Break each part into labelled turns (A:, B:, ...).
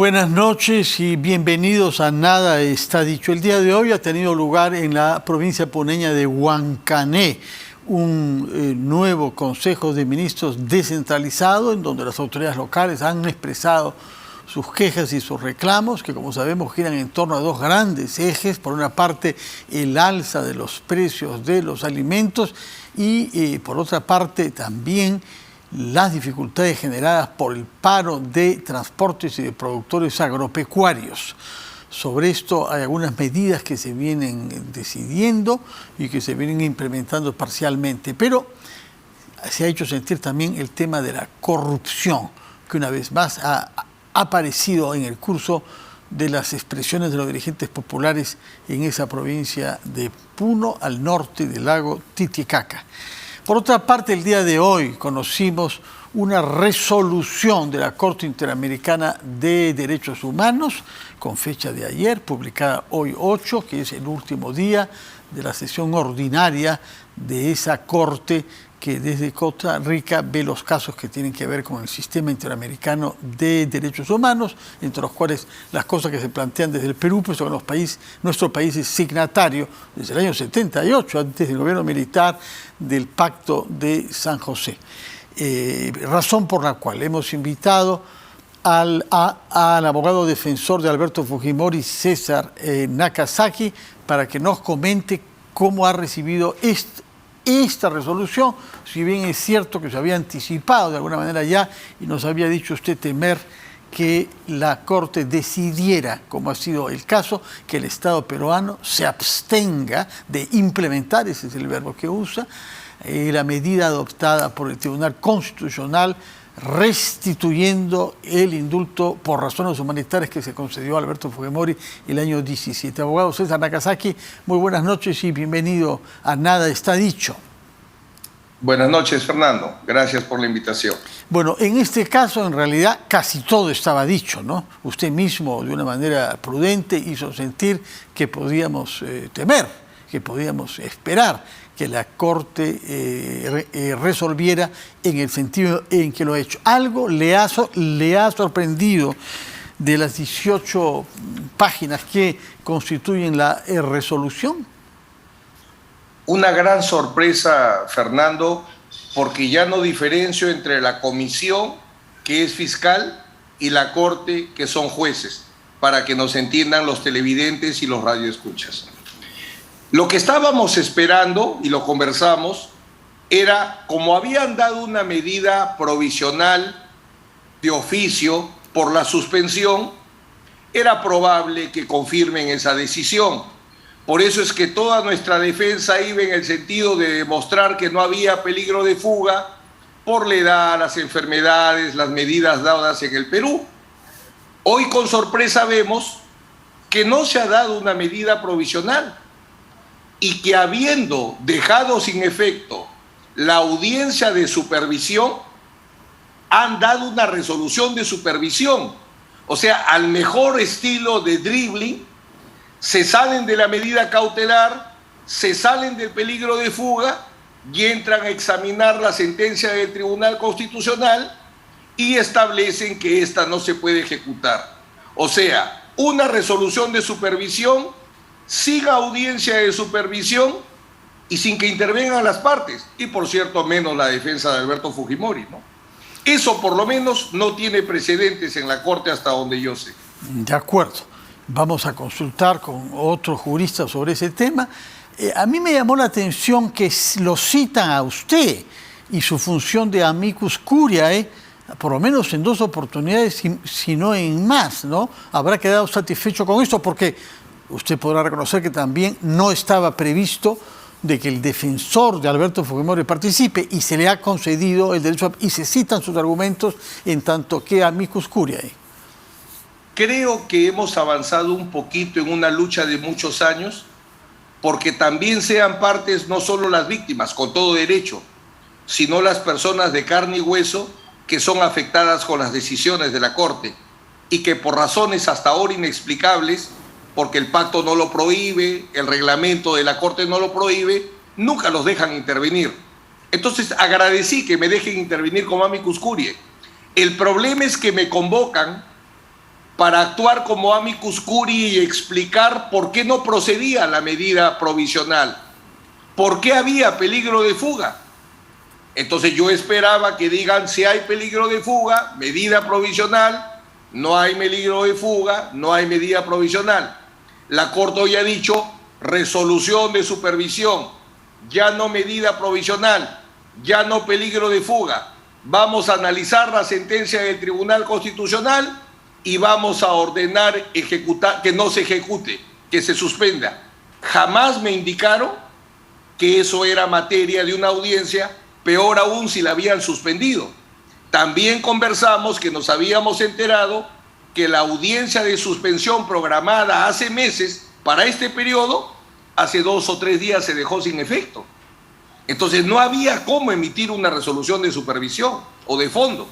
A: Buenas noches y bienvenidos a Nada Está Dicho. El día de hoy ha tenido lugar en la provincia puneña de Huancané un nuevo Consejo de Ministros descentralizado en donde las autoridades locales han expresado sus quejas y sus reclamos, que como sabemos giran en torno a dos grandes ejes. Por una parte, el alza de los precios de los alimentos y por otra parte también las dificultades generadas por el paro de transportes y de productores agropecuarios. Sobre esto hay algunas medidas que se vienen decidiendo y que se vienen implementando parcialmente, pero se ha hecho sentir también el tema de la corrupción, que una vez más ha aparecido en el curso de las expresiones de los dirigentes populares en esa provincia de Puno, al norte del lago Titicaca. Por otra parte, el día de hoy conocimos una resolución de la Corte Interamericana de Derechos Humanos, con fecha de ayer, publicada hoy 8, que es el último día de la sesión ordinaria de esa Corte, que desde Costa Rica ve los casos que tienen que ver con el sistema interamericano de derechos humanos, entre los cuales las cosas que se plantean desde el Perú, pues son nuestro país es signatario desde el año 78, antes del gobierno militar, del Pacto de San José. Razón por la cual hemos invitado al abogado defensor de Alberto Fujimori, César Nakazaki, para que nos comente cómo ha recibido esta resolución, si bien es cierto que se había anticipado de alguna manera ya y nos había dicho usted temer que la Corte decidiera, como ha sido el caso, que el Estado peruano se abstenga de implementar, ese es el verbo que usa, la medida adoptada por el Tribunal Constitucional restituyendo el indulto por razones humanitarias que se concedió a Alberto Fujimori el año 17. Abogado César Nakazaki, muy buenas noches y bienvenido a Nada Está Dicho.
B: Buenas noches, Fernando. Gracias por la invitación.
A: Bueno, en este caso, en realidad, casi todo estaba dicho, ¿no? Usted mismo, de una manera prudente, hizo sentir que podíamos temer, que podíamos esperar que la Corte resolviera en el sentido en que lo ha hecho. ¿Algo le ha sorprendido de las 18 páginas que constituyen la resolución?
B: Una gran sorpresa, Fernando, porque ya no diferencio entre la comisión, que es fiscal, y la Corte, que son jueces, para que nos entiendan los televidentes y los radioescuchas. Lo que estábamos esperando, y lo conversamos, era, como habían dado una medida provisional de oficio por la suspensión, era probable que confirmen esa decisión. Por eso es que toda nuestra defensa iba en el sentido de demostrar que no había peligro de fuga por la edad, las enfermedades, las medidas dadas en el Perú. Hoy con sorpresa vemos que no se ha dado una medida provisional y que habiendo dejado sin efecto la audiencia de supervisión, han dado una resolución de supervisión. O sea, al mejor estilo de dribbling, se salen de la medida cautelar, se salen del peligro de fuga y entran a examinar la sentencia del Tribunal Constitucional y establecen que esta no se puede ejecutar. O sea, una resolución de supervisión sin audiencia de supervisión y sin que intervengan las partes. Y por cierto, menos la defensa de Alberto Fujimori, ¿no? Eso por lo menos no tiene precedentes en la Corte hasta donde yo sé.
A: De acuerdo. Vamos a consultar con otros juristas sobre ese tema. A mí me llamó la atención que lo citan a usted y su función de amicus curiae, por lo menos en 2 oportunidades, si no en más, ¿no? Habrá quedado satisfecho con esto porque usted podrá reconocer que también no estaba previsto de que el defensor de Alberto Fujimori participe y se le ha concedido el derecho y se citan sus argumentos en tanto que amicus curiae.
B: Creo que hemos avanzado un poquito en una lucha de muchos años porque también sean partes no solo las víctimas, con todo derecho, sino las personas de carne y hueso que son afectadas con las decisiones de la Corte y que por razones hasta ahora inexplicables, porque el pacto no lo prohíbe, el reglamento de la Corte no lo prohíbe, nunca los dejan intervenir. Entonces agradecí que me dejen intervenir como amicus curiae. El problema es que me convocan para actuar como amicus curiae y explicar por qué no procedía la medida provisional, por qué había peligro de fuga. Entonces yo esperaba que digan: si hay peligro de fuga, medida provisional; no hay peligro de fuga, no hay medida provisional. La Corte hoy ha dicho: resolución de supervisión, ya no medida provisional, ya no peligro de fuga. Vamos a analizar la sentencia del Tribunal Constitucional y vamos a ordenar que no se ejecute, que se suspenda. Jamás me indicaron que eso era materia de una audiencia, peor aún si la habían suspendido. También conversamos que nos habíamos enterado que la audiencia de suspensión programada hace meses para este periodo, hace 2 o 3 días se dejó sin efecto. Entonces no había cómo emitir una resolución de supervisión o de fondo.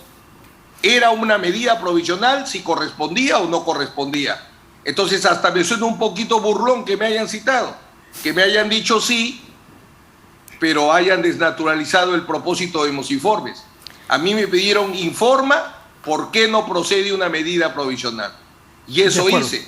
B: Era una medida provisional si correspondía o no correspondía. Entonces hasta me suena un poquito burlón que me hayan citado, que me hayan dicho sí, pero hayan desnaturalizado el propósito de los informes. A mí me pidieron: informa por qué no procede una medida provisional. Y eso hice.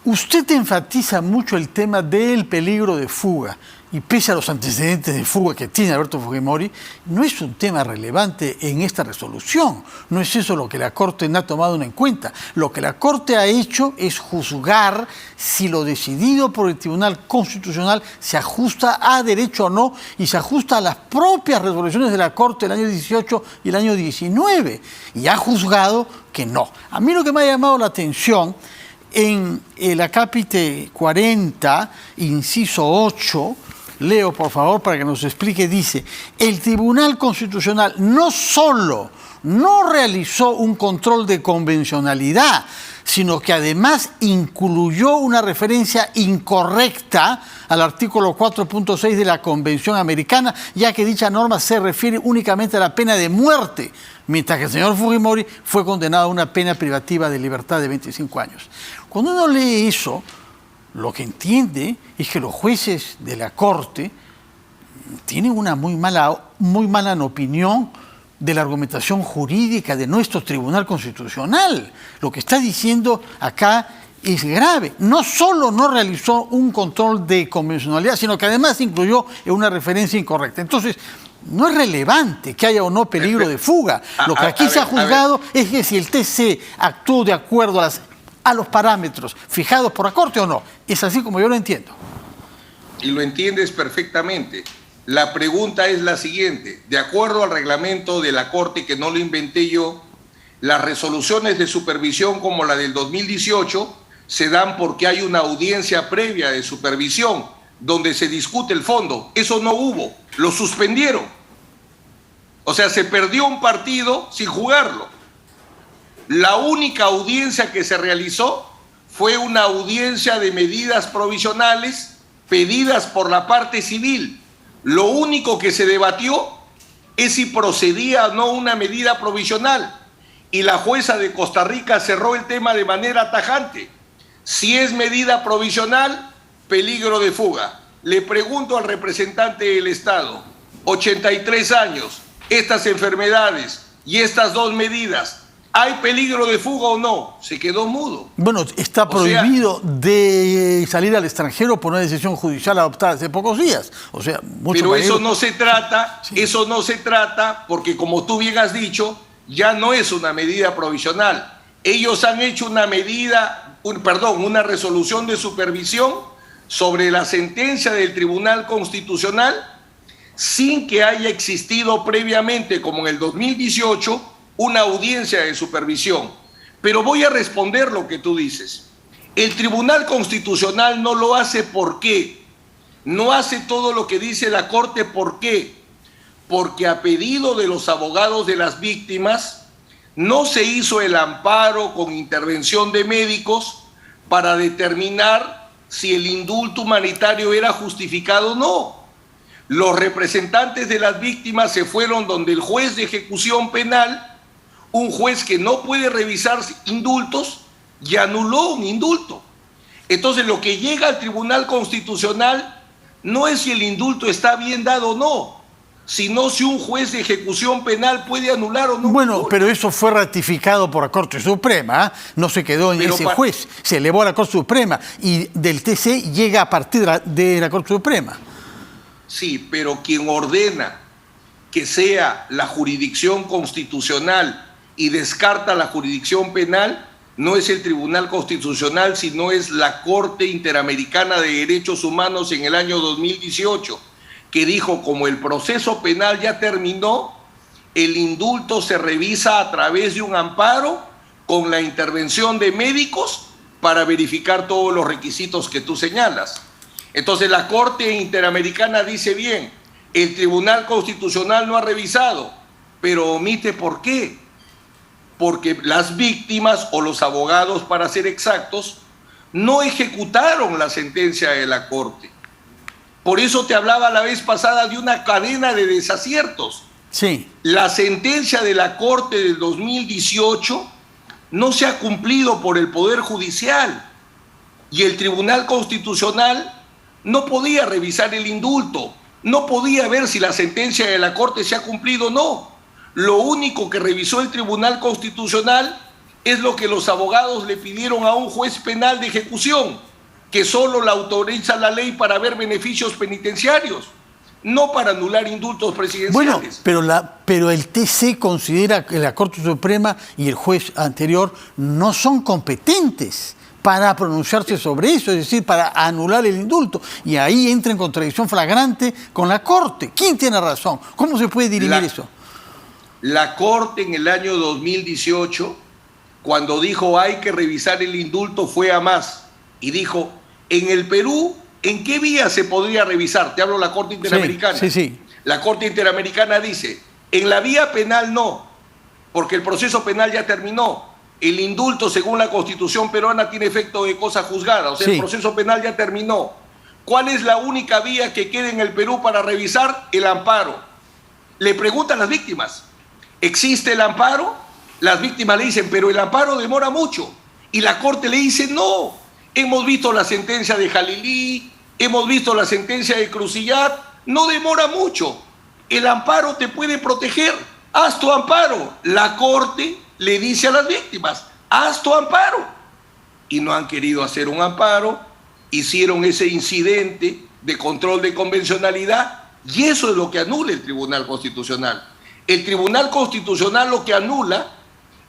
A: Usted enfatiza mucho el tema del peligro de fuga, y pese a los antecedentes de fuga que tiene Alberto Fujimori, no es un tema relevante en esta resolución. No es eso lo que la Corte no ha tomado en cuenta. Lo que la Corte ha hecho es juzgar si lo decidido por el Tribunal Constitucional se ajusta a derecho o no, y se ajusta a las propias resoluciones de la Corte del año 18 y el año 19. Y ha juzgado que no. A mí lo que me ha llamado la atención en el acápite 40, inciso 8, leo por favor para que nos explique, dice: el Tribunal Constitucional no solo no realizó un control de convencionalidad, sino que además incluyó una referencia incorrecta al artículo 4.6 de la Convención Americana, ya que dicha norma se refiere únicamente a la pena de muerte, mientras que el señor Fujimori fue condenado a una pena privativa de libertad de 25 años. Cuando uno lee eso, lo que entiende es que los jueces de la Corte tienen una muy mala opinión de la argumentación jurídica de nuestro Tribunal Constitucional. Lo que está diciendo acá es grave. No solo no realizó un control de convencionalidad, sino que además incluyó una referencia incorrecta. Entonces, no es relevante que haya o no peligro de fuga. Lo que aquí se ha juzgado es que si el TC actuó de acuerdo a los parámetros fijados por la Corte o no. Es así como yo lo entiendo.
B: Y lo entiendes perfectamente. La pregunta es la siguiente: de acuerdo al reglamento de la Corte, que no lo inventé yo, las resoluciones de supervisión como la del 2018 se dan porque hay una audiencia previa de supervisión donde se discute el fondo. Eso no hubo, lo suspendieron. O sea, se perdió un partido sin jugarlo. La única audiencia que se realizó fue una audiencia de medidas provisionales pedidas por la parte civil. Lo único que se debatió es si procedía o no una medida provisional, y la jueza de Costa Rica cerró el tema de manera tajante. Si es medida provisional, peligro de fuga. Le pregunto al representante del Estado: 83 años, estas enfermedades y estas 2 medidas, ¿hay peligro de fuga o no? Se quedó mudo.
A: Bueno, está prohibido de salir al extranjero por una decisión judicial adoptada hace pocos días. O sea,
B: pero eso no se trata, sí. Eso no se trata porque, como tú bien has dicho, ya no es una medida provisional. Ellos han hecho una una resolución de supervisión sobre la sentencia del Tribunal Constitucional sin que haya existido previamente, como en el 2018, una audiencia de supervisión. Pero voy a responder lo que tú dices. El Tribunal Constitucional no lo hace. ¿Por qué? No hace todo lo que dice la Corte. ¿Por qué? Porque a pedido de los abogados de las víctimas no se hizo el amparo con intervención de médicos para determinar si el indulto humanitario era justificado o no. Los representantes de las víctimas se fueron donde el juez de ejecución penal, un juez que no puede revisar indultos, y anuló un indulto. Entonces, lo que llega al Tribunal Constitucional no es si el indulto está bien dado o no, sino si un juez de ejecución penal puede anular o no.
A: Bueno, pero eso fue ratificado por la Corte Suprema, ¿eh? No se quedó en ese juez, se elevó a la Corte Suprema y del TC llega a partir de la Corte Suprema.
B: Sí, pero quien ordena que sea la jurisdicción constitucional y descarta la jurisdicción penal no es el Tribunal Constitucional, sino es la Corte Interamericana de Derechos Humanos en el año 2018, que dijo, como el proceso penal ya terminó, el indulto se revisa a través de un amparo con la intervención de médicos para verificar todos los requisitos que tú señalas. Entonces la Corte Interamericana dice bien, el Tribunal Constitucional no ha revisado, pero omite por qué. Porque las víctimas o los abogados, para ser exactos, no ejecutaron la sentencia de la Corte. Por eso te hablaba la vez pasada de una cadena de desaciertos.
A: Sí.
B: La sentencia de la Corte del 2018 no se ha cumplido por el Poder Judicial y el Tribunal Constitucional no podía revisar el indulto, no podía ver si la sentencia de la Corte se ha cumplido o no. Lo único que revisó el Tribunal Constitucional es lo que los abogados le pidieron a un juez penal de ejecución, que solo la autoriza la ley para ver beneficios penitenciarios, no para anular indultos presidenciales.
A: Bueno, pero el TC considera que la Corte Suprema y el juez anterior no son competentes para pronunciarse sobre eso, es decir, para anular el indulto. Y ahí entra en contradicción flagrante con la Corte. ¿Quién tiene razón? ¿Cómo se puede dirimir eso?
B: La Corte en el año 2018, cuando dijo hay que revisar el indulto, fue a más. Y dijo, en el Perú, ¿en qué vía se podría revisar? Te hablo de la Corte Interamericana.
A: Sí.
B: La Corte Interamericana dice, en la vía penal no, porque el proceso penal ya terminó. El indulto, según la Constitución peruana, tiene efecto de cosa juzgada. O sea, el proceso penal ya terminó. ¿Cuál es la única vía que queda en el Perú para revisar? El amparo. Le preguntan las víctimas, ¿existe el amparo? Las víctimas le dicen, pero el amparo demora mucho. Y la Corte le dice, no, hemos visto la sentencia de Jalilí, hemos visto la sentencia de Crucillat, no demora mucho. El amparo te puede proteger, haz tu amparo. La Corte le dice a las víctimas, haz tu amparo. Y no han querido hacer un amparo, hicieron ese incidente de control de convencionalidad y eso es lo que anula el Tribunal Constitucional. El Tribunal Constitucional lo que anula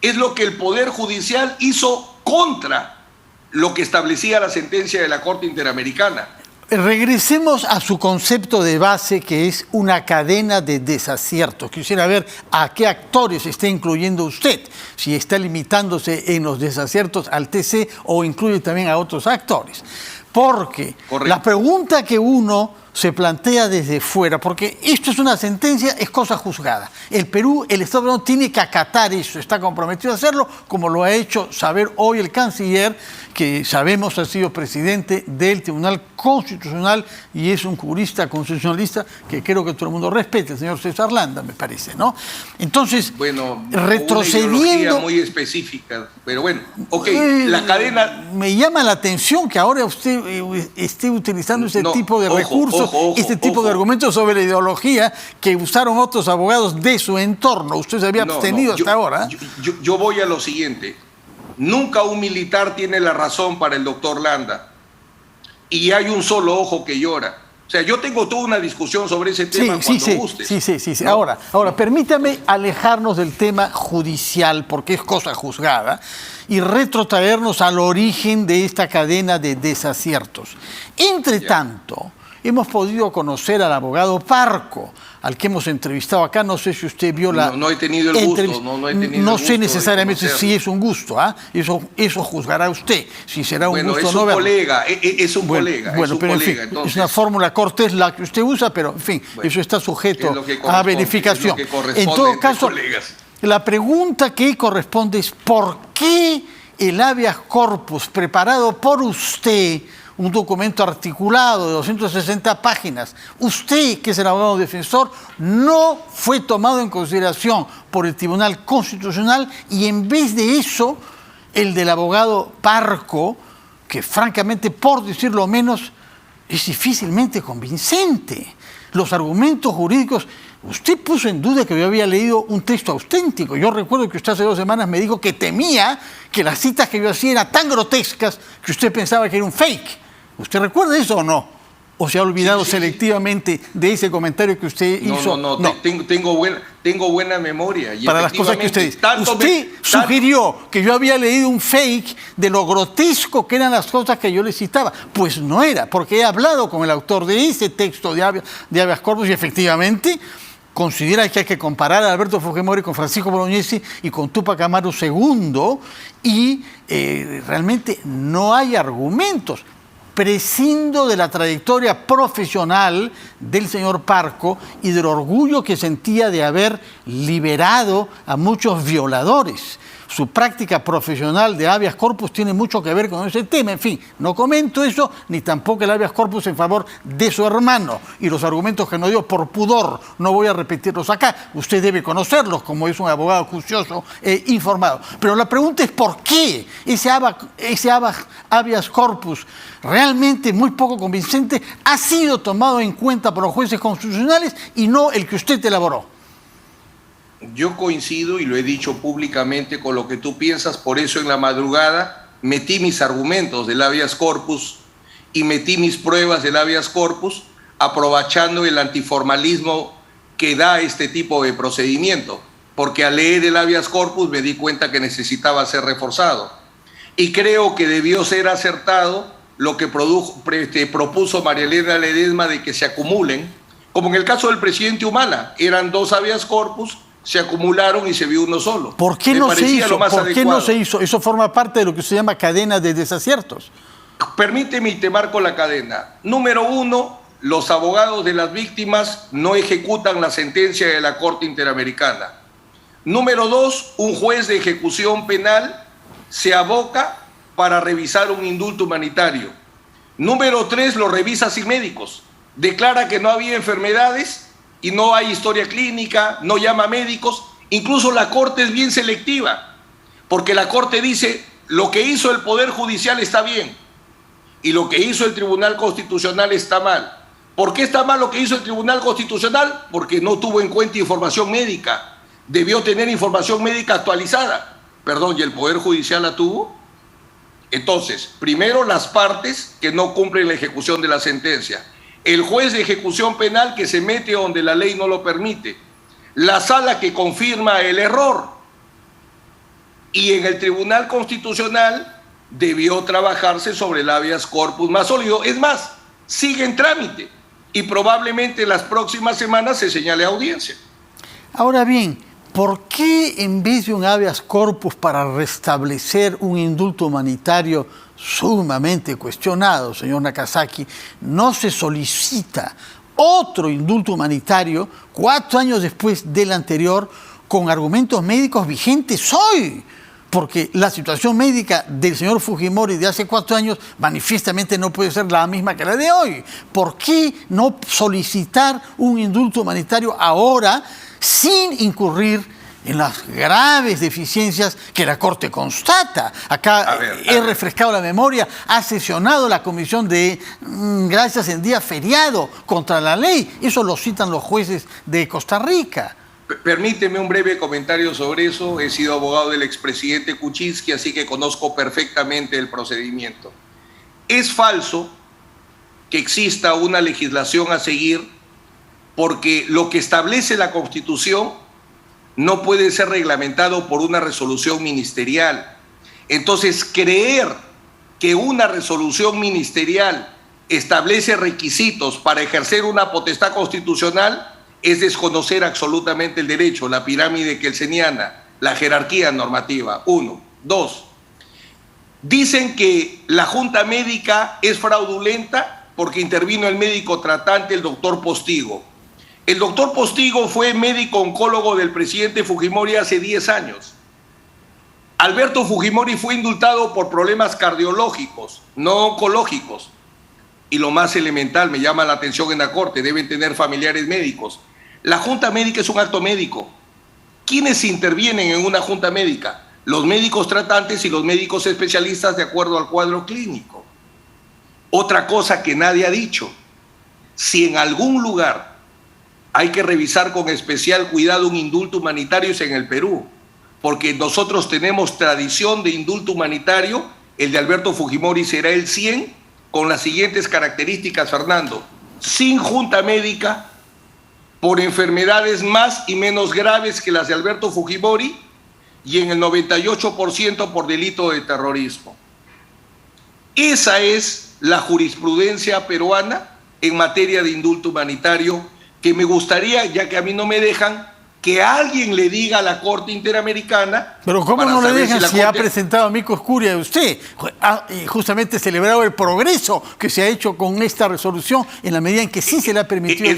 B: es lo que el Poder Judicial hizo contra lo que establecía la sentencia de la Corte Interamericana.
A: Regresemos a su concepto de base, que es una cadena de desaciertos. Quisiera ver a qué actores está incluyendo usted, si está limitándose en los desaciertos al TC o incluye también a otros actores. Porque la pregunta que uno se plantea desde fuera, porque esto es una sentencia, es cosa juzgada. El Perú, el Estado peruano tiene que acatar eso, está comprometido a hacerlo, como lo ha hecho saber hoy el canciller, que sabemos ha sido presidente del Tribunal Constitucional y es un jurista constitucionalista que creo que todo el mundo respeta, el señor César Landa, me parece, ¿no? Entonces,
B: bueno,
A: retrocediendo...
B: Una ideología muy específica, pero bueno, ok, la cadena...
A: Me llama la atención que ahora usted esté utilizando ese tipo de recursos, este tipo de argumentos sobre la ideología que usaron otros abogados de su entorno. Usted se había abstenido hasta ahora.
B: Yo voy a lo siguiente. Nunca un militar tiene la razón para el doctor Landa. Y hay un solo ojo que llora. O sea, yo tengo toda una discusión sobre ese tema cuando guste.
A: Sí. ¿No? Ahora, permítame alejarnos del tema judicial, porque es cosa juzgada, y retrotraernos al origen de esta cadena de desaciertos. Entre tanto, hemos podido conocer al abogado Parco, al que hemos entrevistado acá. No sé si usted vio la...
B: No he tenido el gusto.
A: No sé necesariamente si es un gusto. Eso juzgará usted, si será un gusto o no.
B: Es un colega.
A: Pero en fin, entonces, es una fórmula cortés la que usted usa, pero en fin, eso está sujeto a verificación. En todo caso, la pregunta que corresponde es ¿por qué el habeas corpus preparado por usted, un documento articulado de 260 páginas, usted, que es el abogado defensor, no fue tomado en consideración por el Tribunal Constitucional y en vez de eso, el del abogado Parco, que francamente, por decirlo menos, es difícilmente convincente? Los argumentos jurídicos Usted puso en duda que yo había leído un texto auténtico. Yo recuerdo que usted hace 2 semanas me dijo que temía que las citas que yo hacía eran tan grotescas que usted pensaba que era un fake. ¿Usted recuerda eso o no? ¿O se ha olvidado selectivamente de ese comentario que usted hizo?
B: No. Tengo buena memoria. Y
A: para las cosas que usted dice. Usted sugirió que yo había leído un fake de lo grotesco que eran las cosas que yo le citaba. Pues no era, porque he hablado con el autor de ese texto de Habeas Corpus y efectivamente considera que hay que comparar a Alberto Fujimori con Francisco Bolognesi y con Túpac Amaru II y realmente no hay argumentos. Prescindo de la trayectoria profesional del señor Parco y del orgullo que sentía de haber liberado a muchos violadores. Su práctica profesional de habeas corpus tiene mucho que ver con ese tema. En fin, no comento eso, ni tampoco el habeas corpus en favor de su hermano. Y los argumentos que no dio por pudor, no voy a repetirlos acá. Usted debe conocerlos, como es un abogado juicioso e informado. Pero la pregunta es ¿por qué ese habeas corpus realmente muy poco convincente ha sido tomado en cuenta por los jueces constitucionales y no el que usted elaboró?
B: Yo coincido y lo he dicho públicamente con lo que tú piensas, por eso en la madrugada metí mis argumentos del habeas corpus y metí mis pruebas del habeas corpus, aprovechando el antiformalismo que da este tipo de procedimiento, porque al leer el habeas corpus me di cuenta que necesitaba ser reforzado. Y creo que debió ser acertado lo que propuso María Elena Ledesma de que se acumulen, como en el caso del presidente Humala, eran 2 habeas corpus, se acumularon y se vio uno solo.
A: ¿Por qué no se hizo? ¿Por qué no se hizo? Eso forma parte de lo que se llama cadena de desaciertos.
B: Permíteme y te marco la cadena. Número 1, los abogados de las víctimas no ejecutan la sentencia de la Corte Interamericana. Número 2, un juez de ejecución penal se aboca para revisar un indulto humanitario. Número 3, lo revisa sin médicos. Declara que no había enfermedades y no hay historia clínica, no llama a médicos. Incluso la Corte es bien selectiva, porque la Corte dice lo que hizo el Poder Judicial está bien y lo que hizo el Tribunal Constitucional está mal. ¿Por qué está mal lo que hizo el Tribunal Constitucional? Porque no tuvo en cuenta información médica. Debió tener información médica actualizada. Perdón, ¿y el Poder Judicial la tuvo? Entonces, primero las partes que no cumplen la ejecución de la sentencia. El juez de ejecución penal que se mete donde la ley no lo permite, la sala que confirma el error, y en el Tribunal Constitucional debió trabajarse sobre el habeas corpus más sólido. Es más, sigue en trámite y probablemente en las próximas semanas se señale audiencia.
A: Ahora bien, ¿por qué en vez de un habeas corpus para restablecer un indulto humanitario sumamente cuestionado, señor Nakazaki, no se solicita otro indulto humanitario 4 años después del anterior con argumentos médicos vigentes hoy? Porque la situación médica del señor Fujimori de hace 4 años manifiestamente no puede ser la misma que la de hoy. ¿Por qué no solicitar un indulto humanitario ahora sin incurrir en las graves deficiencias que la Corte constata? Acá he refrescado la memoria, ha sesionado la comisión de gracias en día feriado contra la ley. Eso lo citan los jueces de Costa Rica.
B: Permíteme un breve comentario sobre eso. He sido abogado del expresidente Kuczynski, así que conozco perfectamente el procedimiento. Es falso que exista una legislación a seguir porque lo que establece la Constitución no puede ser reglamentado por una resolución ministerial. Entonces, creer que una resolución ministerial establece requisitos para ejercer una potestad constitucional es desconocer absolutamente el derecho, la pirámide kelseniana, la jerarquía normativa. 1. 2. Dicen que la Junta Médica es fraudulenta porque intervino el médico tratante, el doctor Postigo. El doctor Postigo fue médico oncólogo del presidente Fujimori hace 10 años. Alberto Fujimori fue indultado por problemas cardiológicos, no oncológicos. Y lo más elemental, me llama la atención en la Corte, deben tener familiares médicos. La Junta Médica es un acto médico. ¿Quiénes intervienen en una Junta Médica? Los médicos tratantes y los médicos especialistas de acuerdo al cuadro clínico. Otra cosa que nadie ha dicho, si en algún lugar hay que revisar con especial cuidado un indulto humanitario en el Perú, porque nosotros tenemos tradición de indulto humanitario. El de Alberto Fujimori será el 100, con las siguientes características, Fernando: sin junta médica, por enfermedades más y menos graves que las de Alberto Fujimori, y en el 98% por delito de terrorismo. Esa es la jurisprudencia peruana en materia de indulto humanitario, que me gustaría, ya que a mí no me dejan, que alguien le diga a la Corte Interamericana.
A: Pero ¿cómo no le dejan si ha presentado amicus curiae de usted? Ha justamente celebrado el progreso que se ha hecho con esta resolución, en la medida en que sí se le ha permitido.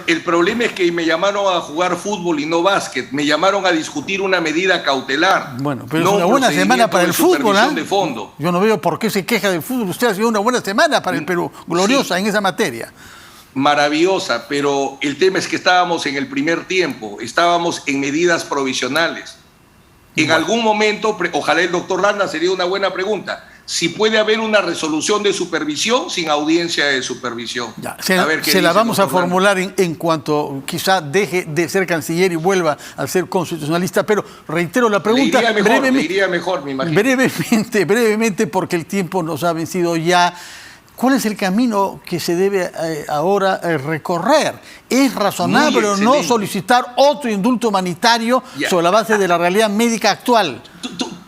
B: El problema es que me llamaron a jugar fútbol y no básquet. Me llamaron a discutir una medida cautelar.
A: Bueno, pero es una buena semana para el fútbol, ¿eh?
B: De fondo.
A: Yo no veo por qué se queja del fútbol. Usted ha sido una buena semana para el Perú, gloriosa en esa materia.
B: Maravillosa, pero el tema es que estábamos en el primer tiempo, estábamos en medidas provisionales. En algún momento, ojalá el doctor Landa, sería una buena pregunta, si puede haber una resolución de supervisión sin audiencia de supervisión.
A: Ya, se la vamos a formular en cuanto quizá deje de ser canciller y vuelva a ser constitucionalista, pero reitero la pregunta.
B: Le iría mejor, me imagino.
A: Brevemente, porque el tiempo nos ha vencido ya. ¿Cuál es el camino que se debe ahora recorrer? ¿Es razonable o no solicitar otro indulto humanitario sobre la base de la realidad médica actual?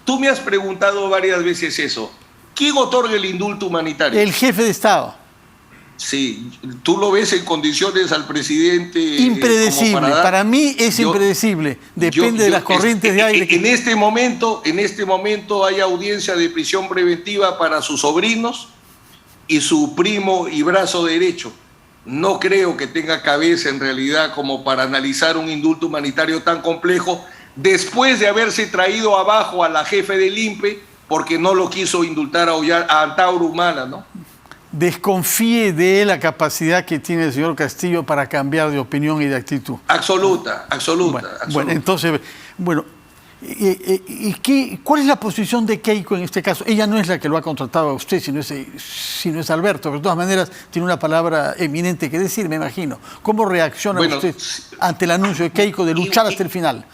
B: Tú me has preguntado varias veces eso. ¿Quién otorga el indulto humanitario?
A: El jefe de Estado.
B: Sí, tú lo ves en condiciones al presidente.
A: Impredecible, para mí es impredecible. Depende de las corrientes de aire.
B: En este momento hay audiencia de prisión preventiva para sus sobrinos y su primo y brazo derecho. No creo que tenga cabeza en realidad como para analizar un indulto humanitario tan complejo después de haberse traído abajo a la jefe del INPE porque no lo quiso indultar a Antauro Humala, ¿no?
A: Desconfíe de la capacidad que tiene el señor Castillo para cambiar de opinión y de actitud.
B: Absoluta.
A: Bueno, entonces, ¿cuál es la posición de Keiko en este caso? Ella no es la que lo ha contratado a usted, sino es Alberto, pero de todas maneras tiene una palabra eminente que decir, me imagino. ¿Cómo reacciona usted ante el anuncio de Keiko de luchar hasta el final?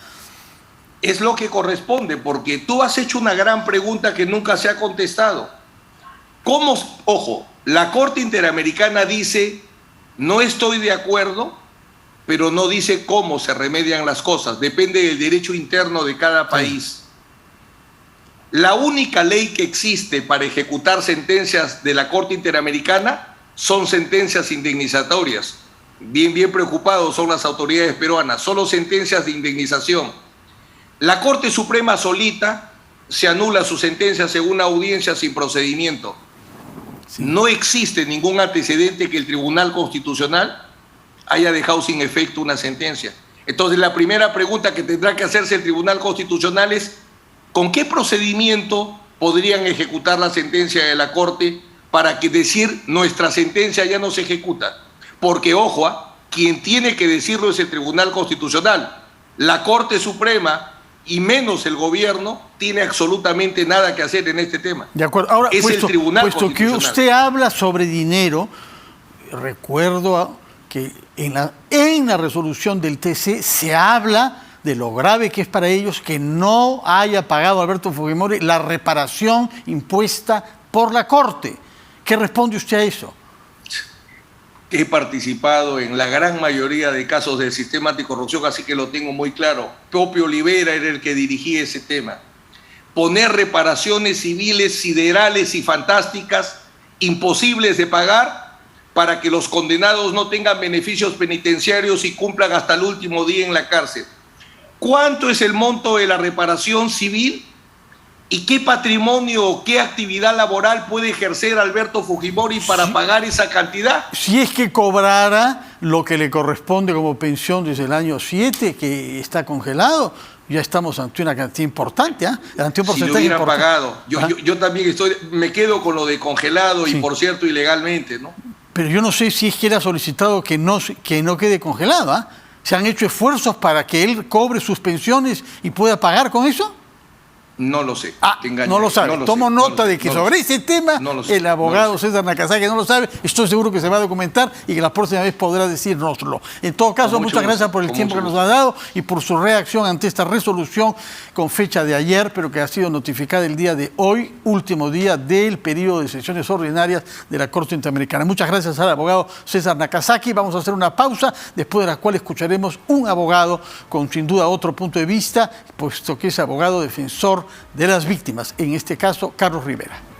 B: Es lo que corresponde, porque tú has hecho una gran pregunta que nunca se ha contestado. Ojo, la Corte Interamericana dice, no estoy de acuerdo, pero no dice cómo se remedian las cosas, depende del derecho interno de cada país. La única ley que existe para ejecutar sentencias de la Corte Interamericana son sentencias indemnizatorias. Bien preocupados son las autoridades peruanas, solo sentencias de indemnización. La Corte Suprema solita se anula su sentencia según audiencia sin procedimiento. No existe ningún antecedente que el Tribunal Constitucional haya dejado sin efecto una sentencia. Entonces, la primera pregunta que tendrá que hacerse el Tribunal Constitucional es ¿con qué procedimiento podrían ejecutar la sentencia de la Corte para que decir nuestra sentencia ya no se ejecuta? Porque, ojo, quien tiene que decirlo es el Tribunal Constitucional. La Corte Suprema y menos el gobierno tiene absolutamente nada que hacer en este tema.
A: De acuerdo. Ahora,
B: es el Tribunal
A: Constitucional. Que usted habla sobre dinero, recuerdo que en la resolución del TC se habla de lo grave que es para ellos que no haya pagado Alberto Fujimori la reparación impuesta por la Corte. ¿Qué responde usted a eso?
B: He participado en la gran mayoría de casos del sistema anticorrupción, así que lo tengo muy claro. Popio Olivera era el que dirigía ese tema. Poner reparaciones civiles siderales y fantásticas, imposibles de pagar, para que los condenados no tengan beneficios penitenciarios y cumplan hasta el último día en la cárcel. ¿Cuánto es el monto de la reparación civil? ¿Y qué patrimonio o qué actividad laboral puede ejercer Alberto Fujimori para pagar esa cantidad?
A: Si es que cobrara lo que le corresponde como pensión desde el año 7, que está congelado, ya estamos ante una cantidad importante, ante un porcentaje
B: si lo hubieran
A: importante.
B: Pagado. Yo también me quedo con lo de congelado y, por cierto, ilegalmente, ¿no?
A: Pero yo no sé si es que él ha solicitado que no quede congelado. ¿Se han hecho esfuerzos para que él cobre sus pensiones y pueda pagar con eso?
B: No lo sé.
A: No lo sabe. Tomo nota de que sobre ese tema el abogado César Nakazaki no lo sabe. Estoy seguro que se va a documentar y que la próxima vez podrá decírnoslo. En todo caso, muchas gracias por el tiempo que nos ha dado y por su reacción ante esta resolución con fecha de ayer, pero que ha sido notificada el día de hoy, último día del periodo de sesiones ordinarias de la Corte Interamericana. Muchas gracias al abogado César Nakazaki. Vamos a hacer una pausa, después de la cual escucharemos un abogado con sin duda otro punto de vista, puesto que es abogado defensor de las víctimas, en este caso Carlos Rivera.